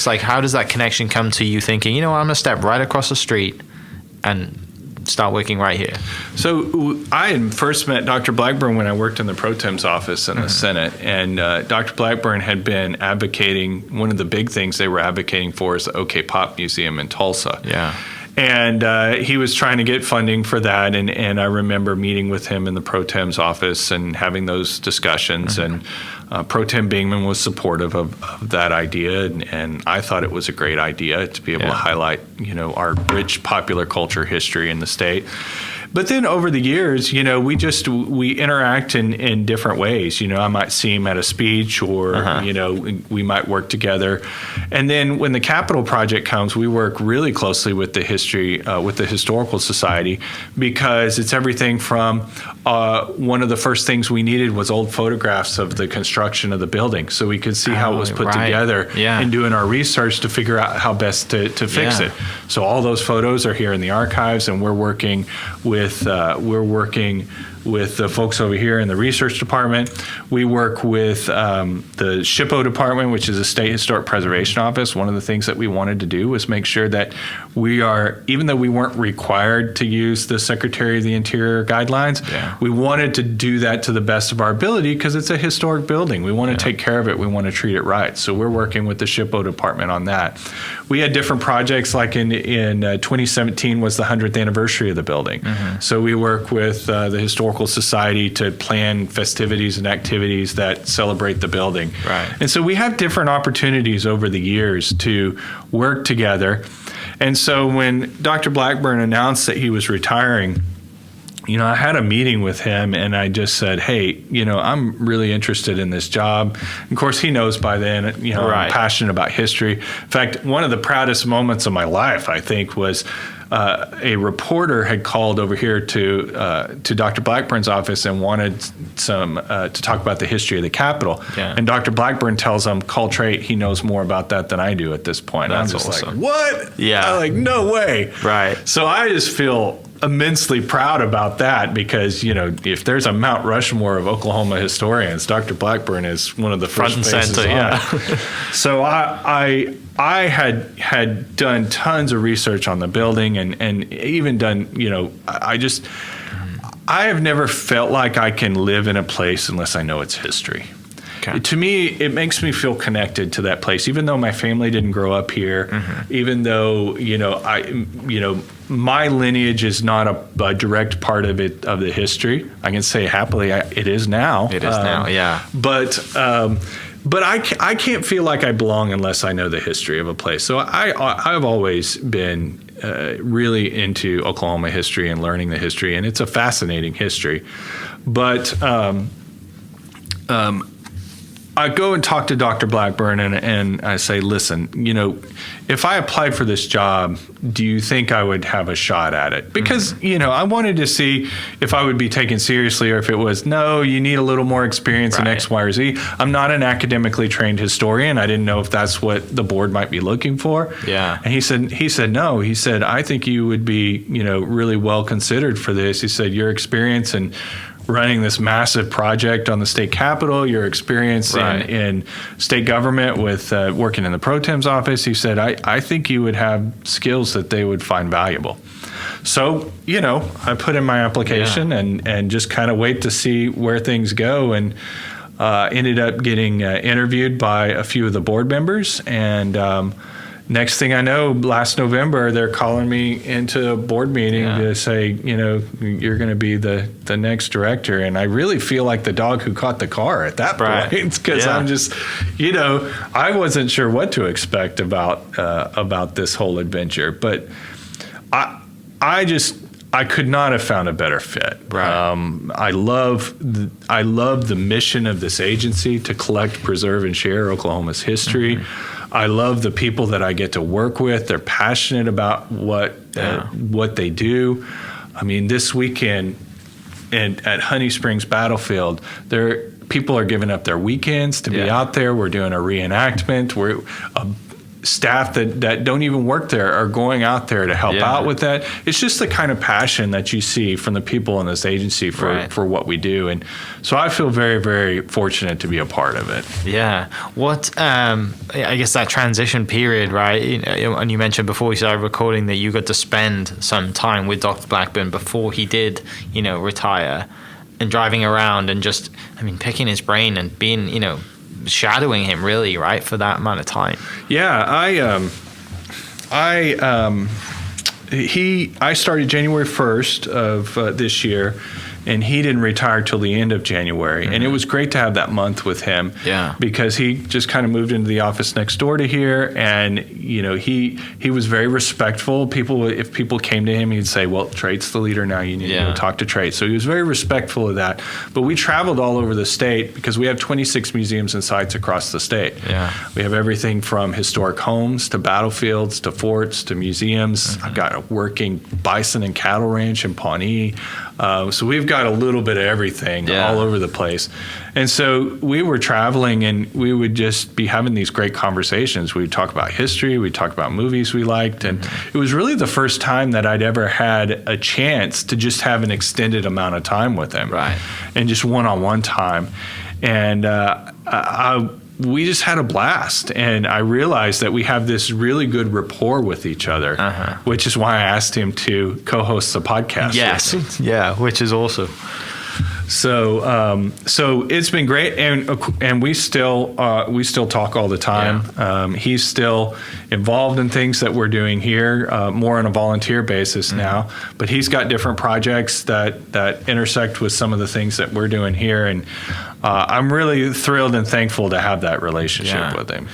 It's like, how does that connection come to you thinking, you know what, I'm going to step right across the street and start working right here? So I had first met Dr. Blackburn when I worked in the Pro Tem's office in the Senate, and Dr. Blackburn had been advocating, one of the big things they were advocating for is the OK Pop Museum in Tulsa. Yeah. And he was trying to get funding for that, and I remember meeting with him in the Pro Tem's office and having those discussions, and Pro Tem Bingman was supportive of that idea, and I thought it was a great idea to be able to highlight, our rich popular culture history in the state. But then over the years, we interact in different ways. I might see him at a speech, or, we might work together. And then when the Capitol project comes, we work really closely with the Historical Society, because it's everything from one of the first things we needed was old photographs of the construction of the building, so we could see how it was put together, and doing our research to figure out how best to fix it. So all those photos are here in the archives, and we're working with the folks over here in the research department. We work with the SHPO department, which is a state historic preservation office. One of the things that we wanted to do was make sure that we are, even though we weren't required to use the Secretary of the Interior guidelines, we wanted to do that to the best of our ability, because it's a historic building. We want to take care of it. We want to treat it right. So we're working with the SHPO department on that. We had different projects, like in 2017 was the 100th anniversary of the building. So we work with the Historical Society to plan festivities and activities that celebrate the building. And so we have different opportunities over the years to work together. And so when Dr. Blackburn announced that he was retiring, I had a meeting with him, and I just said, hey, I'm really interested in this job. Of course, he knows by then, I'm passionate about history. In fact, one of the proudest moments of my life, I think, was a reporter had called over here to Dr. Blackburn's office and wanted to talk about the history of the Capitol. And Dr. Blackburn tells him, call Trait. He knows more about that than I do at this point. That's I'm just awesome. like, what? I'm like, no way. So I just feel immensely proud about that, because if there's a Mount Rushmore of Oklahoma historians, Dr. Blackburn is one of the front first and faces center. on. So I had done tons of research on the building, and even done, I have never felt like I can live in a place unless I know its history. To me, it makes me feel connected to that place, even though my family didn't grow up here, even though, my lineage is not a direct part of it, of the history. I can say happily it is now. It is now, yeah. But I can't feel like I belong unless I know the history of a place. So I've always been really into Oklahoma history and learning the history, and it's a fascinating history. But I go and talk to Dr. Blackburn, and I say, listen, if I applied for this job, do you think I would have a shot at it? Because, I wanted to see if I would be taken seriously, or if it was, no, you need a little more experience in X, Y, or Z. I'm not an academically trained historian. I didn't know if that's what the board might be looking for. And he said, no. He said, I think you would be, really well considered for this. He said, your experience and running this massive project on the state capitol, your experience in state government with working in the Pro Tem's office, he said, I think you would have skills that they would find valuable. So, I put in my application and just kind of wait to see where things go, and ended up getting interviewed by a few of the board members. And next thing I know, last November, they're calling me into a board meeting to say, you're going to be the next director. And I really feel like the dog who caught the car at that point, because I'm just, I wasn't sure what to expect about this whole adventure. But I could not have found a better fit. I love the mission of this agency to collect, preserve, and share Oklahoma's history. I love the people that I get to work with. They're passionate about what they do. I mean, this weekend at Honey Springs Battlefield, people are giving up their weekends to be out there. We're doing a reenactment. staff that don't even work there are going out there to help out with that. It's just the kind of passion that you see from the people in this agency for what we do. And so I feel very, very fortunate to be a part of it. Yeah. What, I guess that transition period, right? And you mentioned before we started recording that you got to spend some time with Dr. Blackburn before he did, retire, and driving around and just, picking his brain and being, shadowing him really, right, for that amount of time. Yeah, I started January 1st of this year, and he didn't retire till the end of January. And it was great to have that month with him, because he just kind of moved into the office next door to here, and he was very respectful. If people came to him, he'd say, "Well, Trait's the leader now. You need to go talk to Trait." So he was very respectful of that. But we traveled all over the state because we have 26 museums and sites across the state. We have everything from historic homes to battlefields to forts to museums. I've got a working bison and cattle ranch in Pawnee. So we've got a little bit of everything all over the place. And so we were traveling, and we would just be having these great conversations. We'd talk about history. We'd talk about movies we liked. And it was really the first time that I'd ever had a chance to just have an extended amount of time with him. And just one-on-one time. And we just had a blast, and I realized that we have this really good rapport with each other, which is why I asked him to co-host the podcast. Which is awesome. So it's been great, and we still talk all the time. He's still involved in things that we're doing here, more on a volunteer basis now. But he's got different projects that intersect with some of the things that we're doing here, and I'm really thrilled and thankful to have that relationship with him.